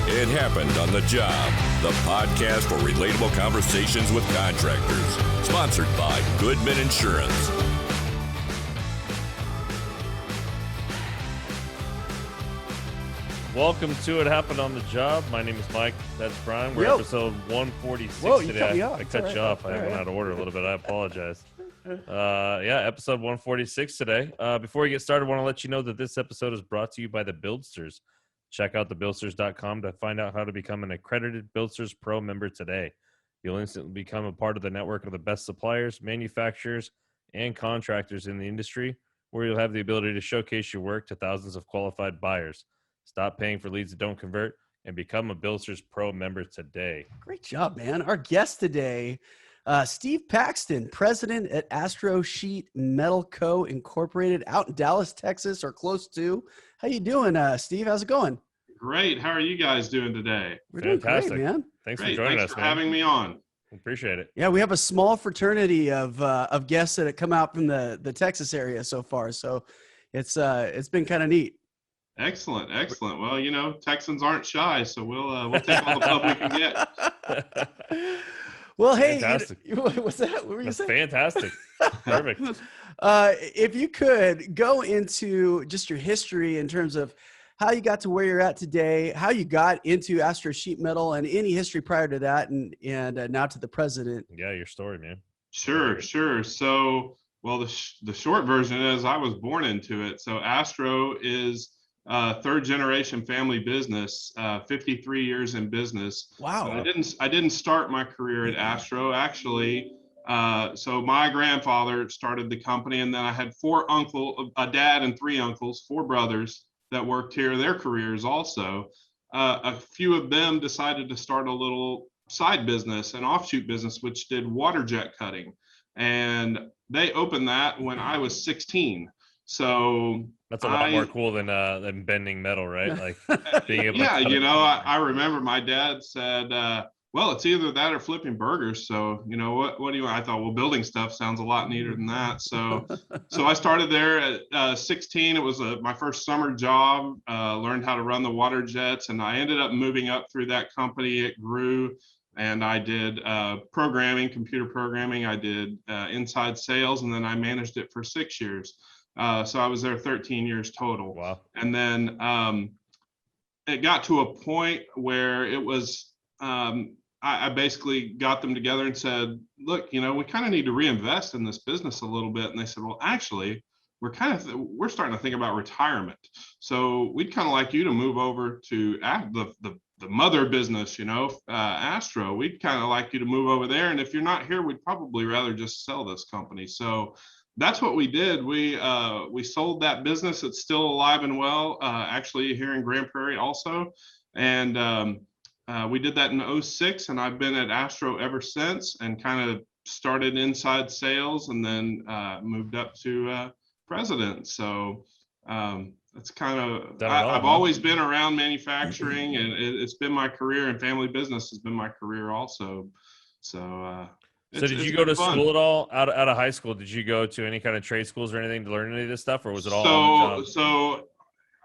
It Happened on the Job, the podcast for relatable conversations with contractors. Sponsored by Goodman Insurance. Welcome to It Happened on the Job. My name is Mike. That's Brian. We're episode 146 today. Cut me off. I cut you off. I went out of order a little bit. I apologize. Episode 146 today. Before we get started, I want to let you know that this episode is brought to you by the Buildsters. Check out thebuildsters.com to find out how to become an accredited Buildsters Pro member today. You'll instantly become a part of the network of the best suppliers, manufacturers, and contractors in the industry, where you'll have the ability to showcase your work to thousands of qualified buyers. Stop paying for leads that don't convert and become a Buildsters Pro member today. Great job, man. Our guest today, Steve Paxton, president at Astro Sheet Metal Co. Incorporated out in Dallas, Texas, or close to. How you doing, Steve? How's it going? Great. How are you guys doing today? We're Fantastic. doing great, man. Thanks Great. for joining Thanks us, for man. having me on. Appreciate it. Yeah, we have a small fraternity of guests that have come out from the Texas area so far. So it's been kind of neat. Excellent. Well, you know, Texans aren't shy, so we'll take all the pub we can get. Well, hey, Fantastic. What's that? What were you That's saying? fantastic. Perfect. If you could go into just your history in terms of how you got to where you're at today, how you got into Astro Sheet Metal, and any history prior to that, and now to the president. Yeah, your story, man. Sure. So, well, the short version is I was born into it. So Astro is third generation family business, 53 years in business. Wow. I didn't start my career at Astro, actually. So my grandfather started the company, and then I had a dad and three uncles, four brothers that worked here, their careers also. A few of them decided to start a little side business, an offshoot business, which did water jet cutting. And they opened that when I was 16. So that's a lot more cool than bending metal, right? Like being able yeah, to you know, I remember my dad said, well, it's either that or flipping burgers. So, you know, what do you want? I thought, well, building stuff sounds a lot neater than that. So I started there at 16. It was my first summer job, learned how to run the water jets, and I ended up moving up through that company. It grew, and I did computer programming. I did inside sales, and then I managed it for 6 years. So I was there 13 years total. Wow. And then it got to a point where it was, I basically got them together and said, look, you know, we kind of need to reinvest in this business a little bit. And they said, well, actually, we're starting to think about retirement. So we'd kind of like you to move over to the mother business, you know, Astro. We'd kind of like you to move over there. And if you're not here, we'd probably rather just sell this company. So that's what we did. We sold that business. It's still alive and well, actually here in Grand Prairie also. And we did that in 2006, and I've been at Astro ever since, and kind of started inside sales and then moved up to president. So it's kind of, I've always been around manufacturing, and it's been my career, and family business has been my career also. So did you go to school at all out of high school? Did you go to any kind of trade schools or anything to learn any of this stuff, or was it all on the job? So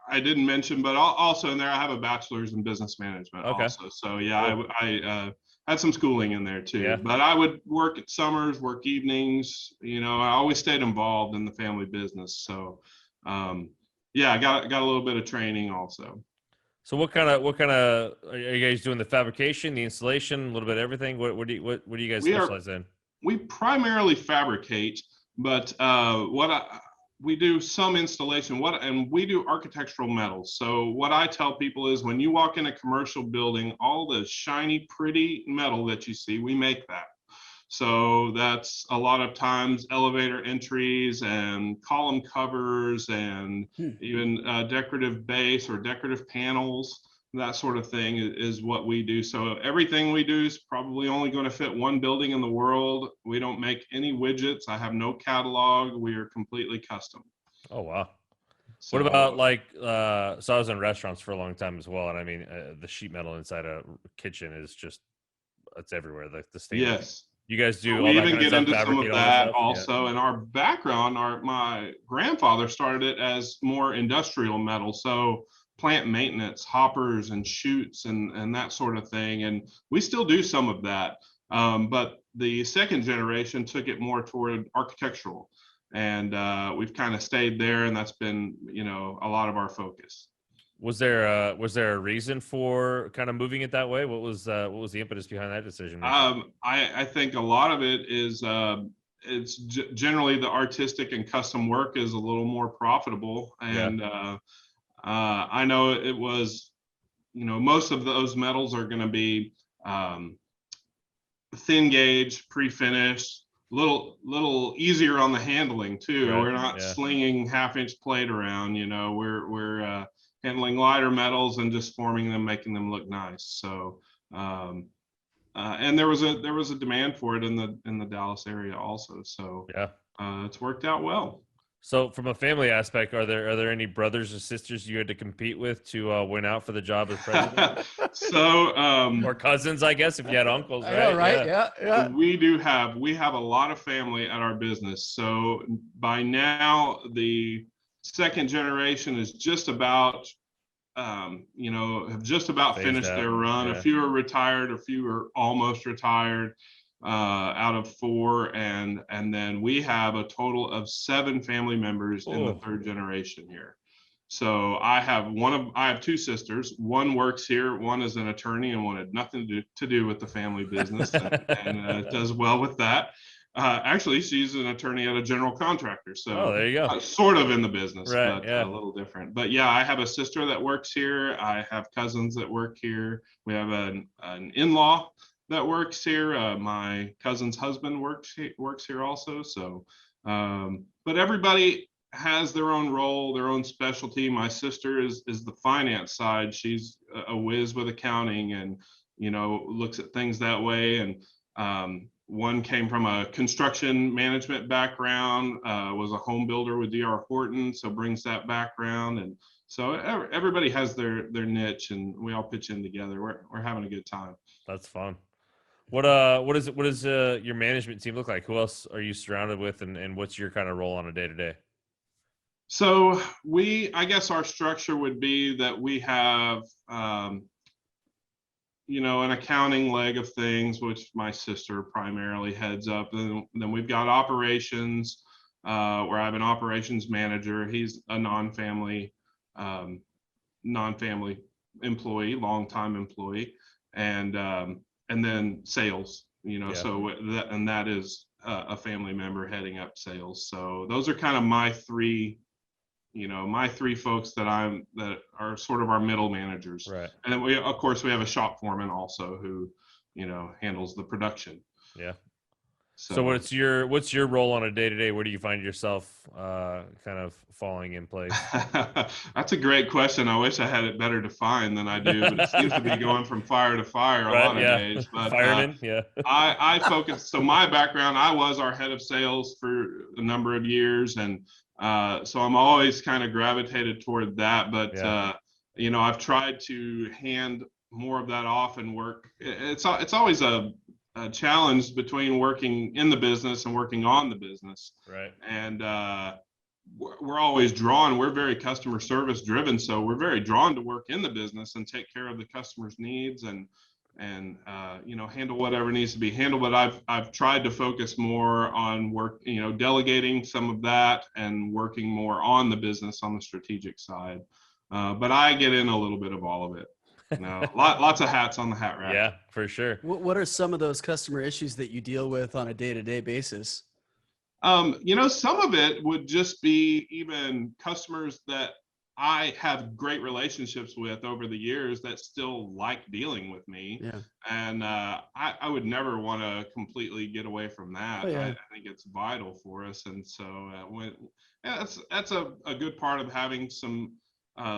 I didn't mention, but also in there, I have a bachelor's in business management. Okay. Also. So yeah, I had some schooling in there too, yeah. But I would work at summers, work evenings, you know, I always stayed involved in the family business. So yeah, I got a little bit of training also. So what kind of are you guys doing? The fabrication, the installation, a little bit of everything? What do you guys specialize in? We primarily fabricate, but we do some installation, and we do architectural metals. So what I tell people is when you walk in a commercial building, all the shiny, pretty metal that you see, we make that. So that's a lot of times elevator entries and column covers and even decorative base or decorative panels, that sort of thing is what we do. So everything we do is probably only going to fit one building in the world. We don't make any widgets. I have no catalog. We are completely custom. Oh, wow. So, what about so I was in restaurants for a long time as well. And I mean, the sheet metal inside a kitchen is just, it's everywhere. The standard. Yes. You guys do. We even get into some of that also. And our background, my grandfather started it as more industrial metal. So plant maintenance, hoppers and chutes and that sort of thing. And we still do some of that. But the second generation took it more toward architectural. And we've kind of stayed there, and that's been, a lot of our focus. Was there a reason for kind of moving it that way? What was the impetus behind that decision? I think a lot of it is it's generally the artistic and custom work is a little more profitable, and I know it was, most of those metals are going to be thin gauge, pre-finished, little easier on the handling too. Right. We're not slinging half-inch plate around. We're handling lighter metals and just forming them, making them look nice. So, and there was a demand for it in the Dallas area also. So it's worked out well. So from a family aspect, are there any brothers or sisters you had to compete with to win out for the job as president? Or cousins, I guess, if you had uncles, right? I know, right? Yeah. We have a lot of family at our business. So by now, the second generation is just about, have just about finished their run. Yeah. A few are retired, a few are almost retired. Out of 4, and then we have a total of 7 family members in the third generation here. So I have 2 sisters. One works here. One is an attorney and one had nothing to do with the family business, and does well with that. Actually, she's an attorney at a general contractor. So there you go. Sort of in the business, right, but a little different. But yeah, I have a sister that works here. I have cousins that work here. We have an in-law that works here. My cousin's husband works here also. So, but everybody has their own role, their own specialty. My sister is the finance side. She's a whiz with accounting and, looks at things that way. And one came from a construction management background, was a home builder with D.R. Horton, so brings that background. And so everybody has their niche, and we all pitch in together. We're having a good time. That's fun. What does your management team look like? Who else are you surrounded with, and what's your kind of role on a day-to-day? So I guess our structure would be that we have, an accounting leg of things, which my sister primarily heads up. And then we've got operations, where I have an operations manager. He's a non-family employee, longtime employee, and then sales, so that is a family member heading up sales. So those are kind of my 3 folks that are sort of our middle managers. Right. And then we have a shop foreman also who, handles the production. Yeah. So what's your role on a day-to-day? Where do you find yourself kind of falling in place? That's a great question. I wish I had it better defined than I do, but it seems to be going from fire to fire a lot of days. But fireman, I focus. So my background, I was our head of sales for a number of years, and so I'm always kind of gravitated toward that. But I've tried to hand more of that off and work. It's always a challenge between working in the business and working on the business. Right. And we're always drawn. We're very customer service driven, so we're very drawn to work in the business and take care of the customer's needs and handle whatever needs to be handled. But I've tried to focus more on work, delegating some of that and working more on the business on the strategic side. But I get in a little bit of all of it. Lots of hats on the hat rack. Yeah, for sure. What are some of those customer issues that you deal with on a day-to-day basis? Some of it would just be even customers that I have great relationships with over the years that still like dealing with me. Yeah. And I would never want to completely get away from that. Oh, yeah. I think it's vital for us. And so that's a good part of having some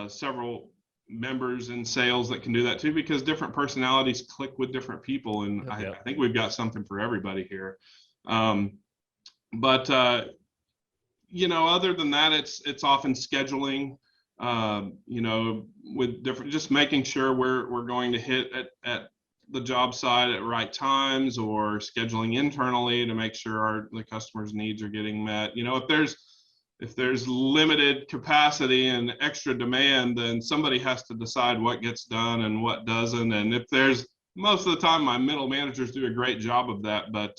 several members in sales that can do that too, because different personalities click with different people. And I think we've got something for everybody here. But other than that, it's often scheduling, with different, just making sure we're going to hit at the job site at right times, or scheduling internally to make sure the customer's needs are getting met. If there's if there's limited capacity and extra demand, then somebody has to decide what gets done and what doesn't. And if there's, most of the time, my middle managers do a great job of that. But,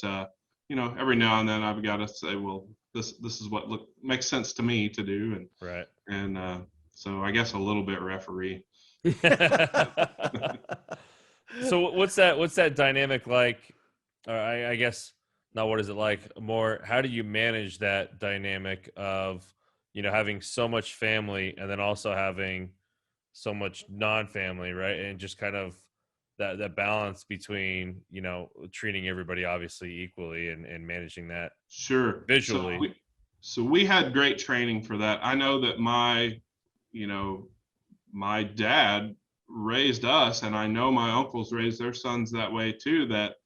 every now and then I've got to say, well, this is what makes sense to me to do. And, Right. and so I guess a little bit referee. So what's that dynamic like? Or I guess not. What is it like? More, how do you manage that dynamic of, having so much family and then also having so much non-family, right? And just kind of that balance between, treating everybody obviously equally and managing that Sure. visually. So we had great training for that. I know that my dad raised us, and I know my uncles raised their sons that way too, that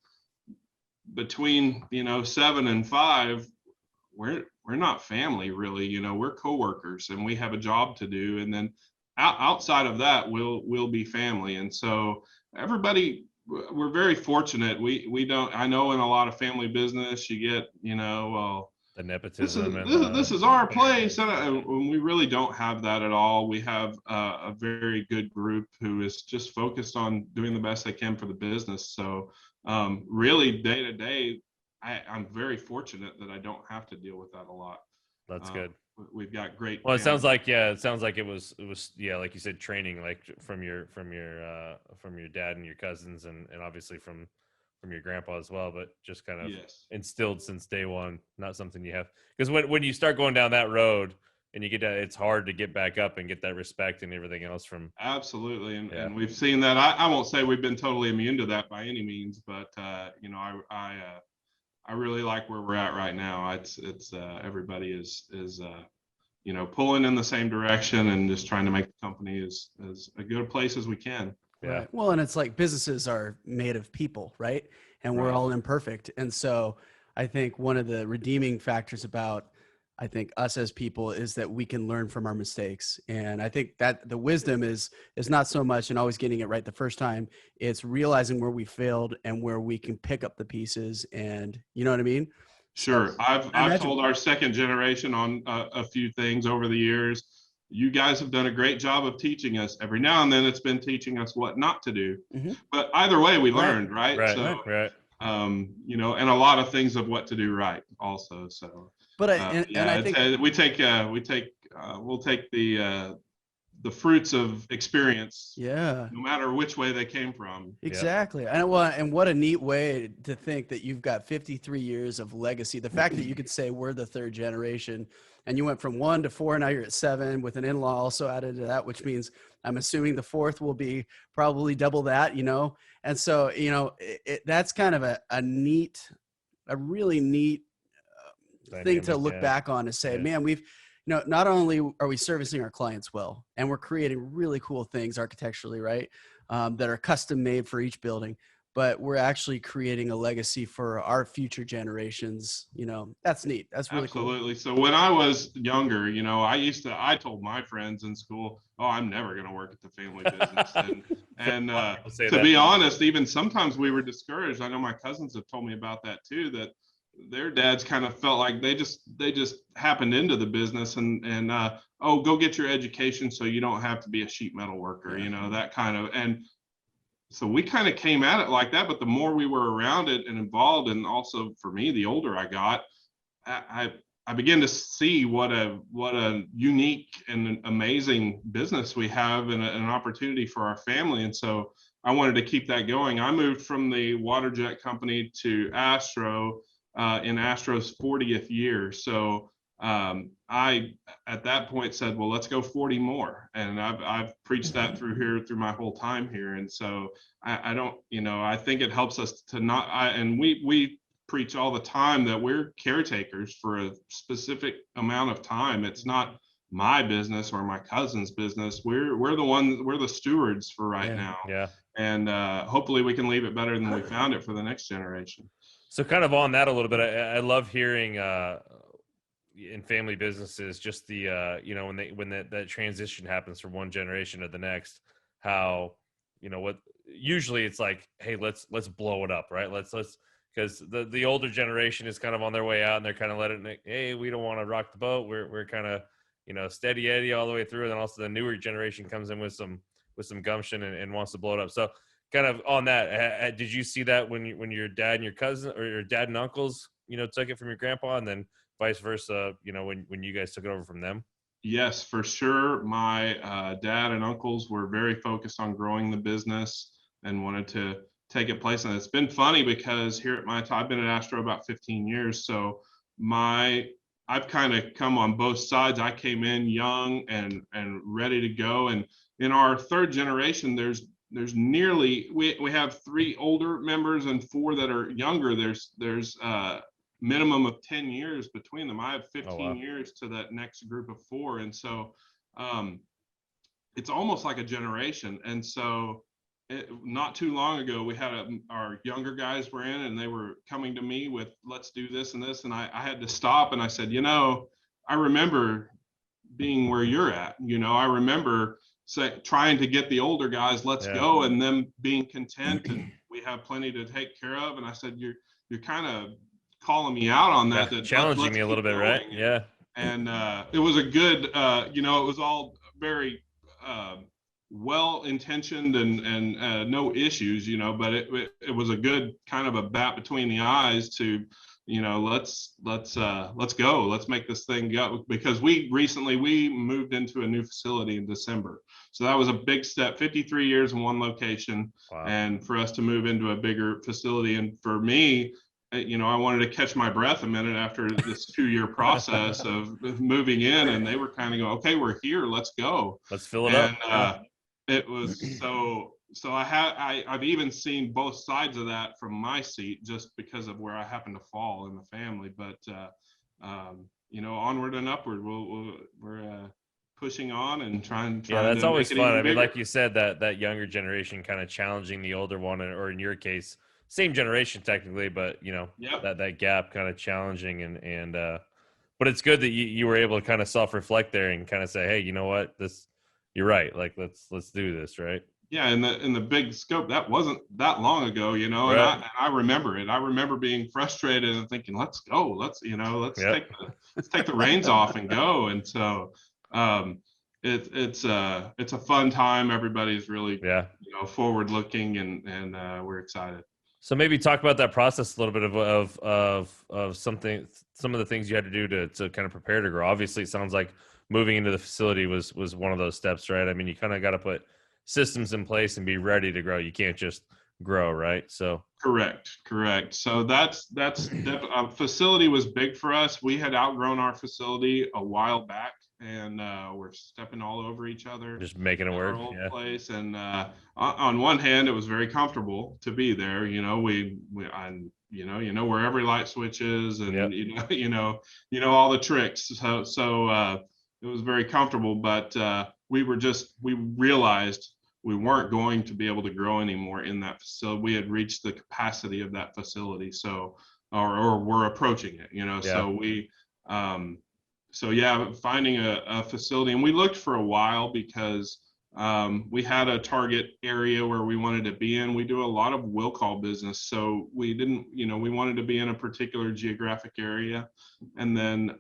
between 7 and 5, we're not family really. We're coworkers and we have a job to do, and then outside of that we'll be family. And so everybody, we're very fortunate. We don't, I know in a lot of family business you get well, The nepotism this is our place, and we really don't have that at all. We have a very good group who is just focused on doing the best they can for the business. So really day to day, I'm very fortunate that I don't have to deal with that a lot. That's good. We've got great. Well, it sounds like it was like you said, training, like from your dad and your cousins, and obviously from your grandpa as well, but just kind of instilled since day one, not something you have, because when you start going down that road and you get that, it's hard to get back up and get that respect and everything else from. Absolutely. And we've seen that. I won't say we've been totally immune to that by any means, but I really like where we're at right now. It's everybody is pulling in the same direction and just trying to make the company as a good a place as we can. Yeah. Right. Well, and it's like businesses are made of people, right? And we're all imperfect. And so I think one of the redeeming factors about, I think, us as people is that we can learn from our mistakes. And I think that the wisdom is not so much in always getting it right the first time. It's realizing where we failed and where we can pick up the pieces. And you know what I mean? Sure. I've told our second generation on a few things over the years. You guys have done a great job of teaching us. Every now and then it's been teaching us what not to do. Mm-hmm. But either way, we learned, right? Right. And a lot of things of what to do right also. So, but I think we'll take the fruits of experience, no matter which way they came from. Exactly. And what a neat way to think that you've got 53 years of legacy. The fact that you could say we're the third generation, and you went from 1 to 4, now you're at 7 with an in-law also added to that, which means I'm assuming the fourth will be probably double that, And so, that's kind of a really neat thing to look back on, to say, man, we've, not only are we servicing our clients well, and we're creating really cool things architecturally, right, that are custom made for each building, but we're actually creating a legacy for our future generations. That's neat. That's really Absolutely. Cool. So when I was younger, I told my friends in school, oh, I'm never going to work at the family business. And to be honest, even sometimes we were discouraged. I know my cousins have told me about that too, that their dads kind of felt like they just happened into the business and go get your education so you don't have to be a sheet metal worker, that kind of. And so we kind of came at it like that, but the more we were around it and involved, and also for me, the older I got, I began to see what a unique and amazing business we have, and an opportunity for our family. And so I wanted to keep that going. I moved from the water jet company to Astro in Astro's 40th year. So I, at that point, said, well, let's go 40 more. And I've preached that through my whole time here. And so I don't, I think it helps us to not, and we preach all the time that we're caretakers for a specific amount of time. It's not my business or my cousin's business. We're the stewards for right now. Yeah. And hopefully we can leave it better than we found it for the next generation. So kind of on that a little bit, I love hearing in family businesses, just the when that transition happens from one generation to the next, how what usually it's like, hey, let's blow it up, right? Let's because the older generation is kind of on their way out, and they're kind of letting it, hey, we don't want to rock the boat. We're kind of, steady Eddie all the way through. And then also the newer generation comes in with some gumption and wants to blow it up. So kind of on that, did you see that when your dad and your cousin, or your dad and uncles, took it from your grandpa, and then vice versa, when you guys took it over from them? Yes, for sure. My dad and uncles were very focused on growing the business and wanted to take it place. And it's been funny because here at I've been at Astro about 15 years. So I've kind of come on both sides. I came in young and ready to go. And in our third generation, there's nearly, we have 3 older members and 4 that are younger. There's minimum of 10 years between them. I have 15 years to that next group of 4. And so it's almost like a generation. And so not too long ago, we had our younger guys were in, and they were coming to me with, let's do this and this. And I had to stop, and I said, I remember being where you're at. I remember trying to get the older guys, let's go, and them being content, and we have plenty to take care of. And I said, you're kind of calling me out on that, challenging me a little bit, right? Yeah. And it was a good, it was all very well-intentioned and no issues, but it was a good kind of a bat between the eyes to, let's go, let's make this thing go, because we moved into a new facility in December. So that was a big step, 53 years in one location. Wow. And for us to move into a bigger facility. And for me, I wanted to catch my breath a minute after this 2-year process of moving in, and they were kind of going, okay, we're here, let's go. Let's fill it up. It was so I've even seen both sides of that from my seat, just because of where I happen to fall in the family. But onward and upward, we're pushing on and trying that's to always make it fun. even I mean, bigger. like you said, that younger generation kind of challenging the older one, or in your case, same generation technically, but that gap kind of challenging, and but it's good that you were able to kind of self-reflect there and kind of say, hey, you know what, you're right, like let's do this, right? Yeah, in the big scope, that wasn't that long ago, Right. And I remember it. I remember being frustrated and thinking, let's go, let's take the reins off and go. And so it's a fun time. Everybody's really forward looking, and we're excited. So maybe talk about that process a little bit of some of the things you had to do to kind of prepare to grow. Obviously, it sounds like moving into the facility was one of those steps, right? I mean, you kind of got to put systems in place and be ready to grow. You can't just grow, right? So correct. So that's facility was big for us. We had outgrown our facility a while back, and we're stepping all over each other, just making it work. Our old place, and on one hand, it was very comfortable to be there. We where every light switch is, and all the tricks. So it was very comfortable, but we realized we weren't going to be able to grow anymore in that facility. We had reached the capacity of that facility, so or we're approaching it. So finding a facility, and we looked for a while because we had a target area where we wanted to be in. We do a lot of will call business, so we didn't, we wanted to be in a particular geographic area, and then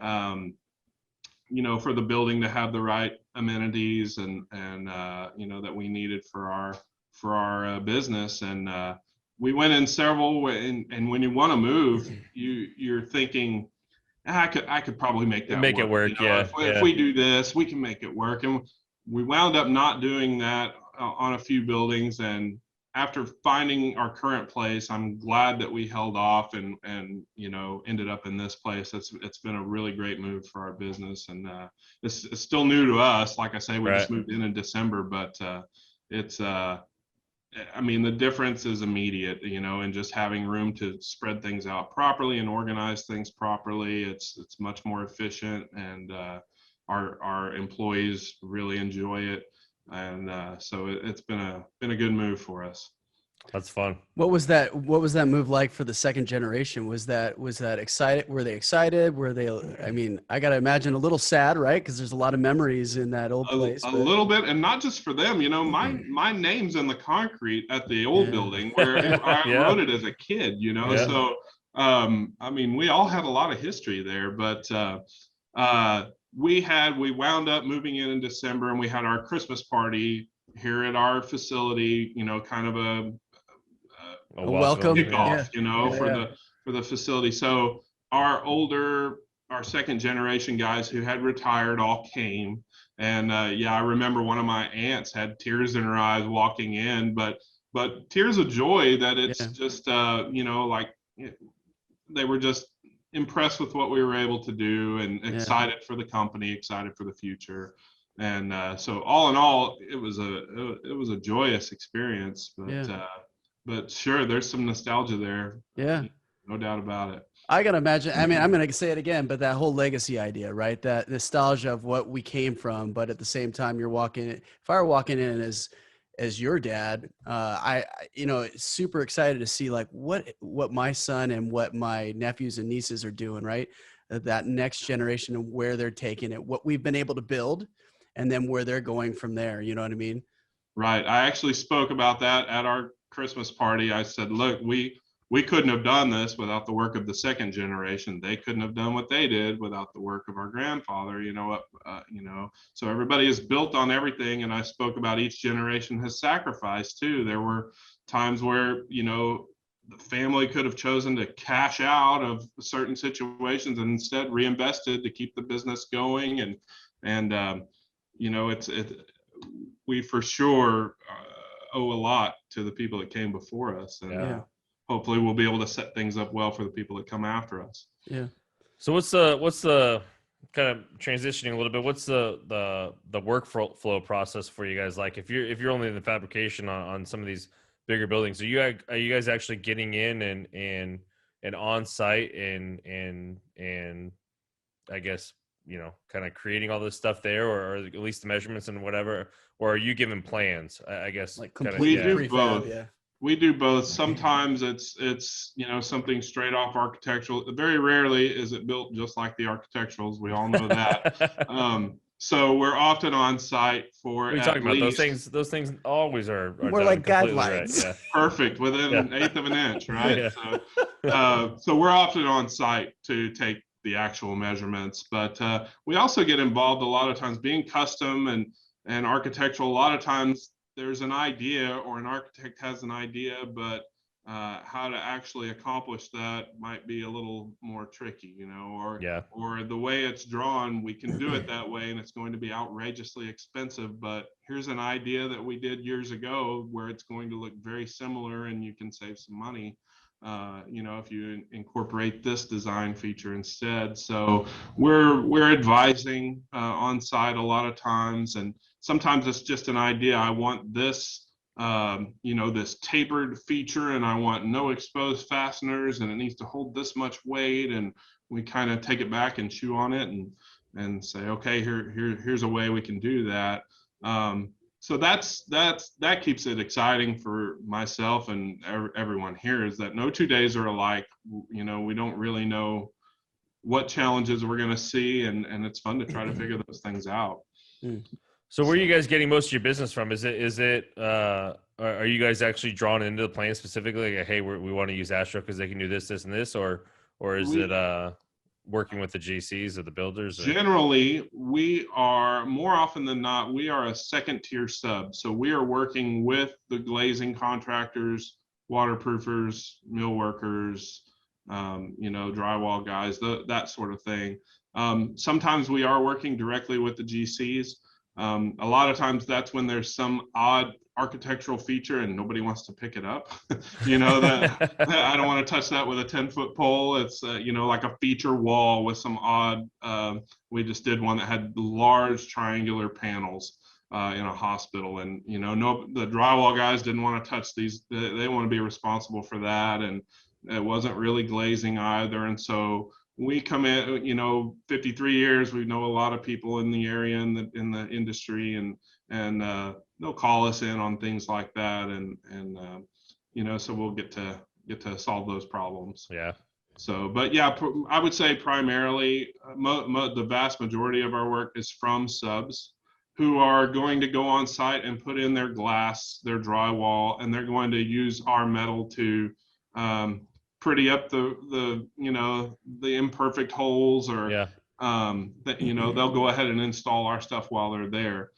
for the building to have the right amenities and that we needed for our business. And we went in several, and when you want to move, you're thinking, I could probably make it work. If we do this, we can make it work. And we wound up not doing that on a few buildings. And after finding our current place, I'm glad that we held off and ended up in this place. It's been a really great move for our business, and it's still new to us. Like I say, we just moved in December, but it's the difference is immediate, and just having room to spread things out properly and organize things properly. It's much more efficient, and our employees really enjoy it. And so it's been a good move for us. That's fun. What was that move like for the second generation? Was that excited? Were they excited? Were they, I mean, I got to imagine a little sad, right? Because there's a lot of memories in that old place. A little bit, and not just for them. You know, my name's in the concrete at the old building where I Yeah. wrote it as a kid. You know, Yeah. so I mean, we all had a lot of history there, but we wound up moving in December, and we had our Christmas party here at our facility. You know, kind of a welcome kickoff, yeah. for the facility. So our second generation guys who had retired all came, and I remember one of my aunts had tears in her eyes walking in, but tears of joy that it's just they were just impressed with what we were able to do, and excited for the company, excited for the future. And so all in all, it was a joyous experience, but sure, there's some nostalgia there. Yeah. No doubt about it. I got to imagine, I mean, I'm going to say it again, but that whole legacy idea, right? That nostalgia of what we came from, but at the same time, if I were walking in as your dad, super excited to see like what my son and what my nephews and nieces are doing, right? That next generation and where they're taking it, what we've been able to build, and then where they're going from there. You know what I mean? Right. I actually spoke about that at our Christmas party. I said, look, we couldn't have done this without the work of the second generation. They couldn't have done what they did without the work of our grandfather. So everybody is built on everything. And I spoke about each generation has sacrificed too. There were times where, the family could have chosen to cash out of certain situations and instead reinvested to keep the business going. We for sure owe a lot to the people that came before us. And hopefully we'll be able to set things up well for the people that come after us. Yeah. So what's the kind of transitioning a little bit? What's the workflow process for you guys? Like if you're only in the fabrication on some of these bigger buildings, are you guys actually getting in and on site and I guess, kind of creating all this stuff there, or at least the measurements and whatever, or are you giving plans? I guess like we do prefab, both. Yeah. We do both. Sometimes it's something straight off architectural. Very rarely is it built just like the architecturals. We all know that. So we're often on site for. What are you talking about? Those things always are more like guidelines. Right. Yeah. Perfect, within an eighth of an inch, right? Yeah. So we're often on site to take the actual measurements, but we also get involved a lot of times being custom and architectural. A lot of times there's an idea, or an architect has an idea, but how to actually accomplish that might be a little more tricky, or the way it's drawn, we can do it that way and it's going to be outrageously expensive, but here's an idea that we did years ago where it's going to look very similar and you can save some money. If you incorporate this design feature instead. So we're advising on site a lot of times, and sometimes it's just an idea. I want this, this tapered feature, and I want no exposed fasteners, and it needs to hold this much weight. And we kind of take it back and chew on it and say, okay, here's a way we can do that. So that keeps it exciting for myself and everyone here, is that no 2 days are alike. We don't really know what challenges we're going to see, and it's fun to try to figure those things out. So where are you guys getting most of your business from? Is it are you guys actually drawn into the plan specifically? Like, hey, we want to use Astro because they can do this, and this, or is it working with the GCs or the builders? Generally, we are, more often than not, we are a second tier sub. So we are working with the glazing contractors, waterproofers, mill workers, drywall guys, that sort of thing. Sometimes we are working directly with the GCs. A lot of times that's when there's some odd architectural feature and nobody wants to pick it up. That I don't want to touch that with a 10-foot pole. It's like a feature wall with some odd. We just did one that had large triangular panels in a hospital, and the drywall guys didn't want to touch these. They want to be responsible for that, and it wasn't really glazing either. And so we come in, 53 years, we know a lot of people in the area, in the industry, and they'll call us in on things like that. And so we'll get to solve those problems. Yeah. So, but yeah, I would say primarily the vast majority of our work is from subs who are going to go on site and put in their glass, their drywall, and they're going to use our metal to pretty up the imperfect holes, or Yeah. they'll go ahead and install our stuff while they're there.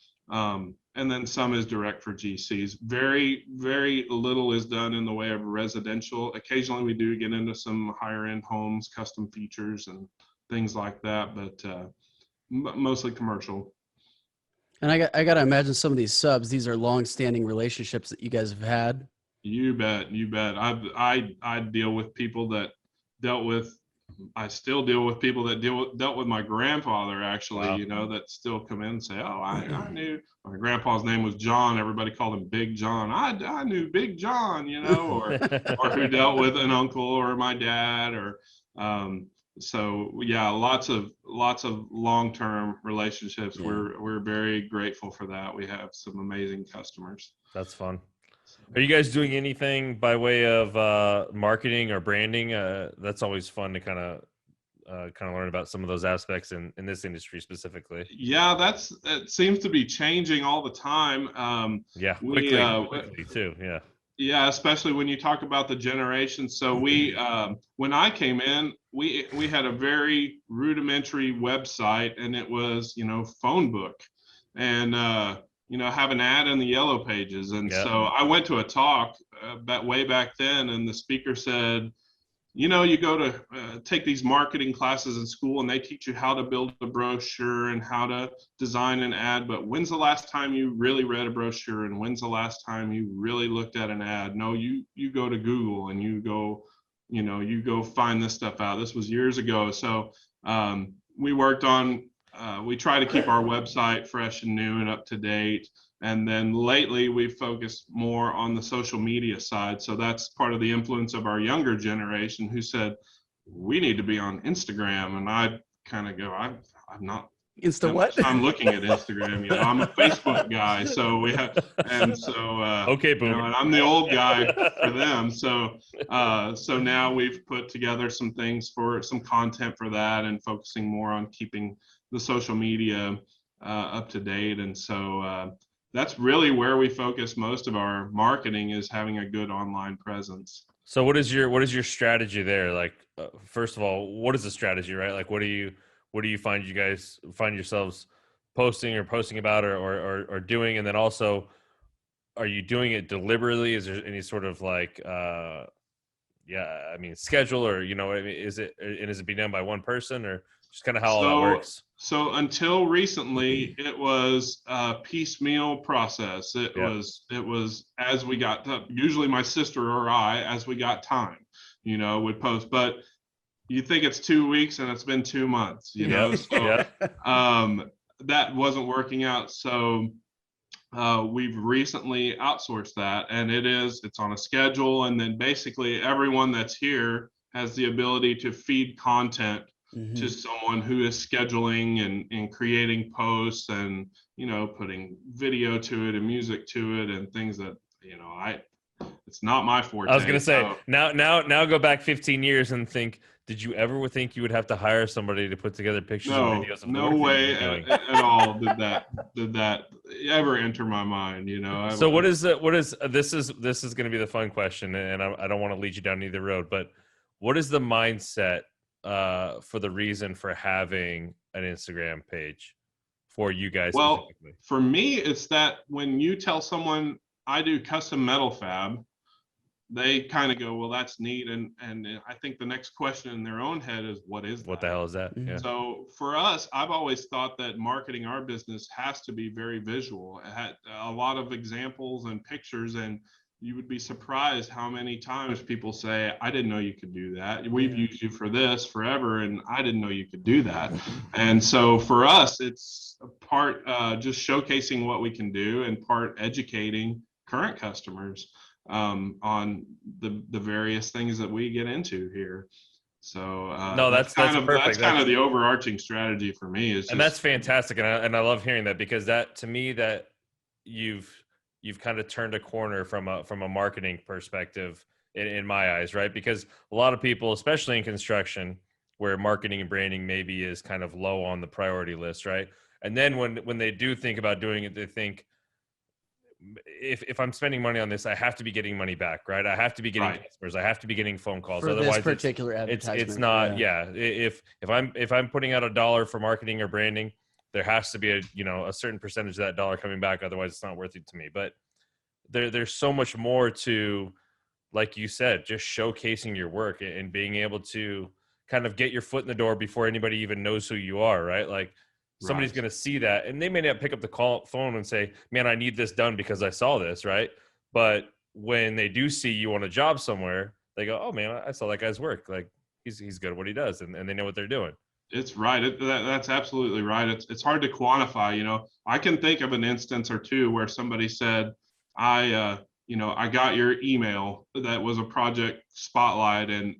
And then some is direct for GCs. Very, very little is done in the way of residential. Occasionally we do get into some higher end homes, custom features and things like that, but mostly commercial. And I got to imagine some of these subs, these are long-standing relationships that you guys have had. You bet. I deal with people that I still deal with people that dealt with my grandfather, actually. Wow. That still come in and say, oh, I knew my grandpa's name was John. Everybody called him Big John. I knew Big John, or who dealt with an uncle or my dad, or so yeah, lots of long-term relationships. Yeah. We're very grateful for that. We have some amazing customers. That's fun. Are you guys doing anything by way of marketing or branding? That's always fun to kind of learn about some of those aspects in this industry specifically. Yeah, it seems to be changing all the time. Yeah, quickly too. Yeah. Yeah, especially when you talk about the generation. So we, when I came in, we had a very rudimentary website, and it was, phone book, and have an ad in the yellow pages. And Yep. So I went to a talk way back then, and the speaker said, you go to take these marketing classes in school, and they teach you how to build a brochure and how to design an ad. But when's the last time you really read a brochure? And when's the last time you really looked at an ad? No, you go to Google and you go find this stuff out. This was years ago. So we worked on, we try to keep our website fresh and new and up to date. And then lately we've focused more on the social media side. So that's part of the influence of our younger generation, who said, we need to be on Instagram. And I kind of go, I'm not. What? I'm looking at Instagram. I'm a Facebook guy. So we have, and so, okay, boom. And I'm the old guy for them. So now we've put together some things for some content for that, and focusing more on keeping the social media up to date. And so, that's really where we focus most of our marketing, is having a good online presence. So what is your strategy there? Like, first of all, what is the strategy, right? Like, what do you find you guys find yourselves posting about or doing? And then also, are you doing it deliberately? Is there any sort of like, schedule, or, is it being done by one person, or just kind of how all that works? So until recently, it was a piecemeal process. It was as we got usually my sister or I, as we got time, would post. But you think it's 2 weeks, and it's been 2 months, So that wasn't working out. So we've recently outsourced that, and it's on a schedule. And then basically everyone that's here has the ability to feed content to someone who is scheduling and creating posts, and putting video to it and music to it and things that it's not my forte. I was gonna say, now go back 15 years and think, did you ever think you would have to hire somebody to put together pictures and videos of no way at all did that ever enter my mind, So this is going to be the fun question, and I don't want to lead you down either road, but what is the mindset for the reason for having an Instagram page for you guys? Well, for me, it's that when you tell someone I do custom metal fab, they kind of go, well, that's neat. And I think the next question in their own head is, what is that? What the hell is that? Yeah. So for us, I've always thought that marketing our business has to be very visual. It had a lot of examples and pictures, and you would be surprised how many times people say, I didn't know you could do that. We've used you for this forever, and I didn't know you could do that. And so for us, it's a part just showcasing what we can do, and part educating current customers on the various things that we get into here. So that's kind of the overarching strategy for me. And that's fantastic. And I love hearing that, because that, to me, that you've you've kind of turned a corner from a marketing perspective in my eyes, right? Because a lot of people, especially in construction, where marketing and branding maybe is kind of low on the priority list, right? And then when they do think about doing it, they think, if I'm spending money on this, I have to be getting money back, right? I have to be getting customers. I have to be getting phone calls. For Otherwise, this particular it's advertisement. not. Yeah. If I'm putting out $1 for marketing or branding, there has to be a certain percentage of that dollar coming back. Otherwise, it's not worth it to me. But there's so much more to, like you said, just showcasing your work and being able to kind of get your foot in the door before anybody even knows who you are, right? Like, somebody's going to see that, and they may not pick up the phone and say, man, I need this done because I saw this, right? But when they do see you on a job somewhere, they go, oh man, I saw that guy's work. Like, he's good at what he does, and they know what they're doing. It's right. That's absolutely right. It's hard to quantify. I can think of an instance or two where somebody said, I got your email that was a project spotlight, and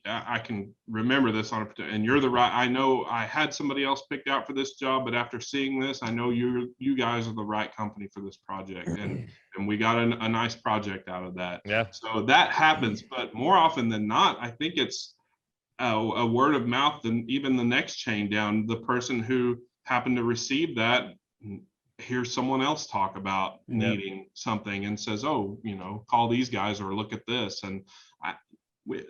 I can remember this and you're the right. I know I had somebody else picked out for this job, but after seeing this, I know you guys are the right company for this project, and we got a nice project out of that. Yeah. So that happens, but more often than not, I think it's a word of mouth, and even the next chain down, the person who happened to receive that hears someone else talk about needing something and says, oh, call these guys or look at this. And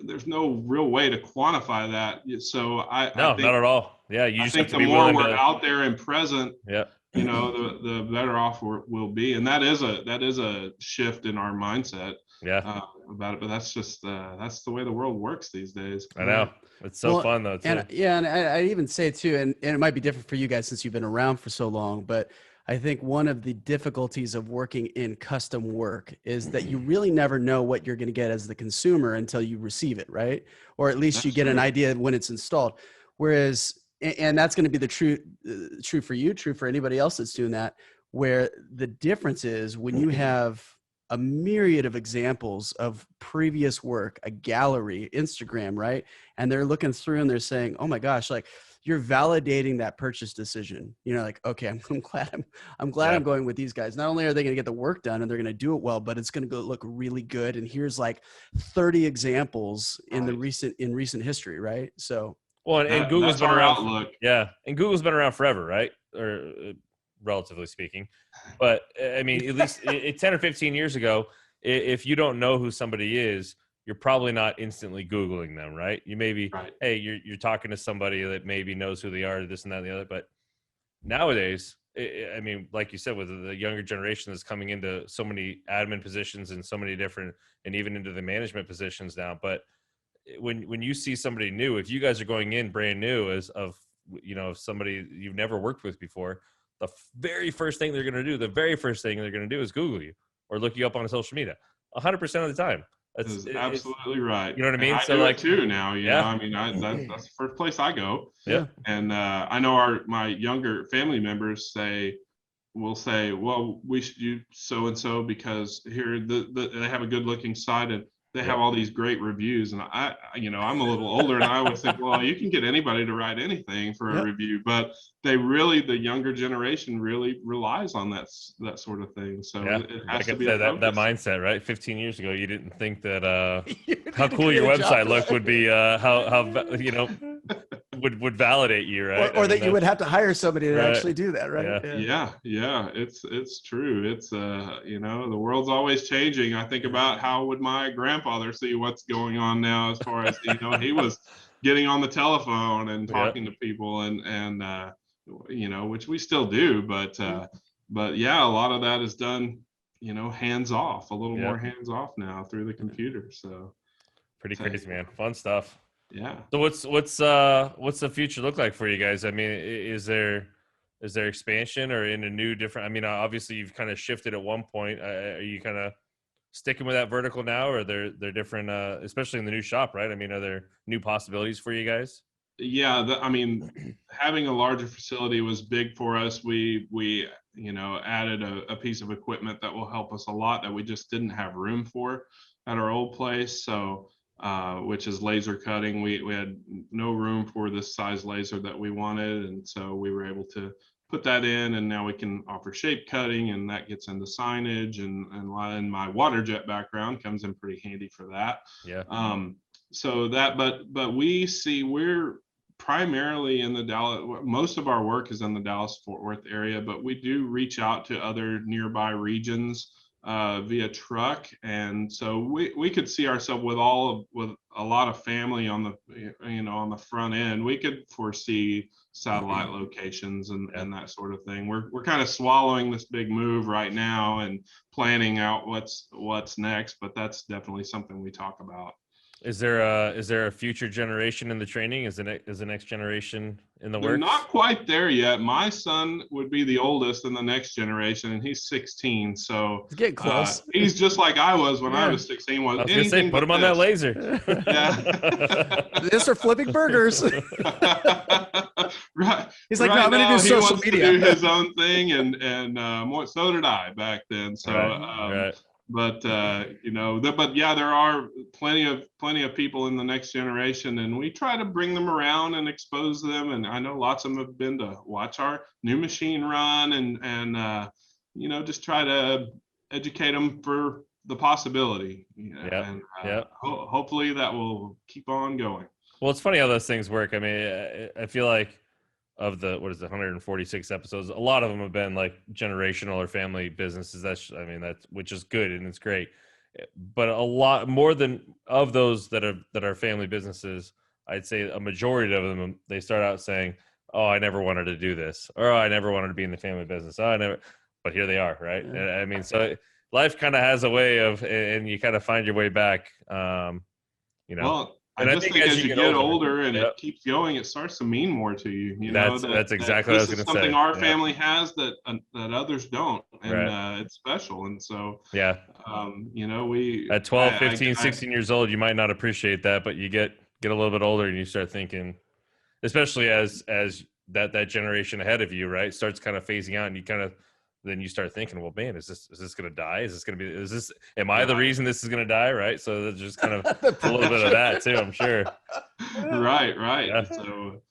there's no real way to quantify that. So I think, not at all. Yeah. You just have to the be more willing we're to... out there and present, yeah, the better off we'll be. And that is a shift in our mindset. About it, but that's just that's the way the world works these days. I know. It's so fun though too. And I even say too, and it might be different for you guys since you've been around for so long, but I think one of the difficulties of working in custom work is that you really never know what you're going to get as the consumer until you receive it, right? Or at least you get an idea when it's installed. Whereas, and that's going to be the true for you, true for anybody else that's doing that, where the difference is when you have a myriad of examples of previous work, a gallery, Instagram, right? And they're looking through and they're saying, oh my gosh, like, you're validating that purchase decision. Like, okay, I'm glad I'm going with these guys. Not only are they going to get the work done and they're going to do it well, but it's going to look really good. And here's like 30 examples in recent history, right? So, well, and Google's been around. Outlook. Yeah, and Google's been around forever, right? Or relatively speaking. But I mean, at least 10 or 15 years ago, if you don't know who somebody is, you're probably not instantly Googling them, right? You may be, hey, you're talking to somebody that maybe knows who they are, this and that and the other. But nowadays, I mean, like you said, with the younger generation that's coming into so many admin positions and so many different, and even into the management positions now. But when you see somebody new, if you guys are going in brand new as of somebody you've never worked with before, the very first thing they're going to do is Google you or look you up on social media 100% of the time. That's absolutely right. You know what I mean? So like too now, I mean, that's the first place I go. Yeah. And I know my younger family members will say, well, we should do so-and-so because here they have a good looking site and they have all these great reviews. And I'm a little older and I always think, well, you can get anybody to write anything for a review, but the younger generation really relies on that sort of thing. So it has to be that mindset, right? 15 years ago, you didn't think that how cool your website looked would be would validate you, right? Or that you would have to hire somebody to actually do that, right? Yeah. It's true. It's the world's always changing. I think about how would my grandfather see what's going on now as far as he was getting on the telephone and talking to people and which we still do, but yeah, a lot of that is done hands off, a little more hands off now through the computer. So pretty crazy, man. Fun stuff. Yeah. So what's the future look like for you guys? I mean, is there expansion or in a new different? I mean, obviously you've kind of shifted at one point. Are you kind of sticking with that vertical now, or they're different? Especially in the new shop, right? I mean, are there new possibilities for you guys? Yeah, I mean, having a larger facility was big for us. We added a piece of equipment that will help us a lot that we just didn't have room for at our old place. So. Which is laser cutting. We had no room for this size laser that we wanted, and so we were able to put that in, and now we can offer shape cutting, and that gets into signage, and my water jet background comes in pretty handy for that. Yeah. So that, but we're primarily in the Dallas, most of our work is in the Dallas-Fort Worth area, but we do reach out to other nearby regions via truck. And so we could see ourselves with a lot of family on the front end. We could foresee satellite locations and that sort of thing. We're kind of swallowing this big move right now and planning out what's next, but that's definitely something we talk about. Is there a future generation in the training? Is the next generation in the We're works? not quite there yet. My son would be the oldest in the next generation, and he's 16. So It's getting close. He's just like I was when I was 16. I was gonna say, put him on that laser. Yeah. This or flipping burgers. Right. He's like, right, no, I'm gonna do he social wants media. to do his own thing, and so did I back then. So. Right. But but yeah, there are plenty of people in the next generation, and we try to bring them around and expose them. And I know lots of them have been to watch our new machine run, and just try to educate them for the possibility. Hopefully that will keep on going. Well, it's funny how those things work. I mean, I feel like of the 146 episodes, a lot of them have been like generational or family businesses. That's which is good and it's great. But a lot more than of those that are family businesses, I'd say a majority of them, they start out saying, "Oh, I never wanted to do this," or "Oh, I never wanted to be in the family business." "Oh, I never," but here they are, right? Yeah. I mean, so life kind of has a way of, and you kind of find your way back. Well, I just think as you get older and it keeps going, it starts to mean more to you. That's exactly what I was going to say. Something our family has that others don't, and it's special. And so, we at 12, 15, 16 years old, you might not appreciate that, but you get a little bit older and you start thinking, especially as that generation ahead of you, right, starts kind of phasing out, and then you start thinking, well, man, is this going to die? Am I the reason this is going to die? Right. So there's just kind of a little bit of that too, I'm sure. Right. Yeah. So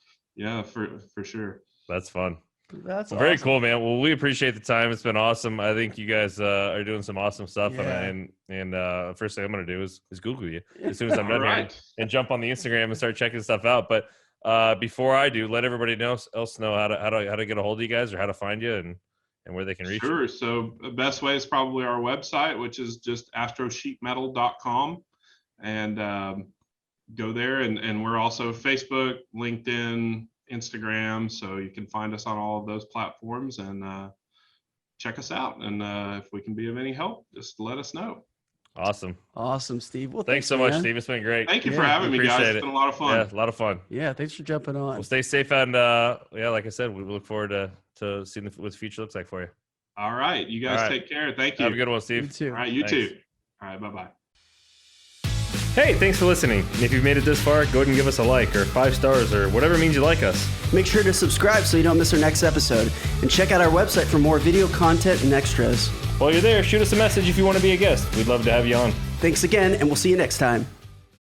for sure. That's fun. That's very awesome. cool, man. Well, we appreciate the time. It's been awesome. I think you guys are doing some awesome stuff. Yeah. And first thing I'm going to do is Google you as soon as I'm done here and jump on the Instagram and start checking stuff out. But before I do, let everybody else know how to get a hold of you guys, or how to find you and where they can reach you. Sure. So the best way is probably our website, which is just astrosheetmetal.com, and go there. And we're also Facebook, LinkedIn, Instagram. So you can find us on all of those platforms, and check us out. And if we can be of any help, just let us know. Awesome, Steve. Well, thanks so much, Steve. It's been great. Thank you for having me, guys. It's been a lot of fun. Yeah, a lot of fun. Yeah, thanks for jumping on. Well, stay safe, and like I said, we look forward to seeing what the future looks like for you. All right, you guys take care. Thank you. Have a good one, Steve. You too. All right, you too. All right, bye-bye. Hey, thanks for listening. And if you've made it this far, go ahead and give us a like or 5 stars or whatever means you like us. Make sure to subscribe so you don't miss our next episode, and check out our website for more video content and extras. While you're there, shoot us a message if you want to be a guest. We'd love to have you on. Thanks again, and we'll see you next time.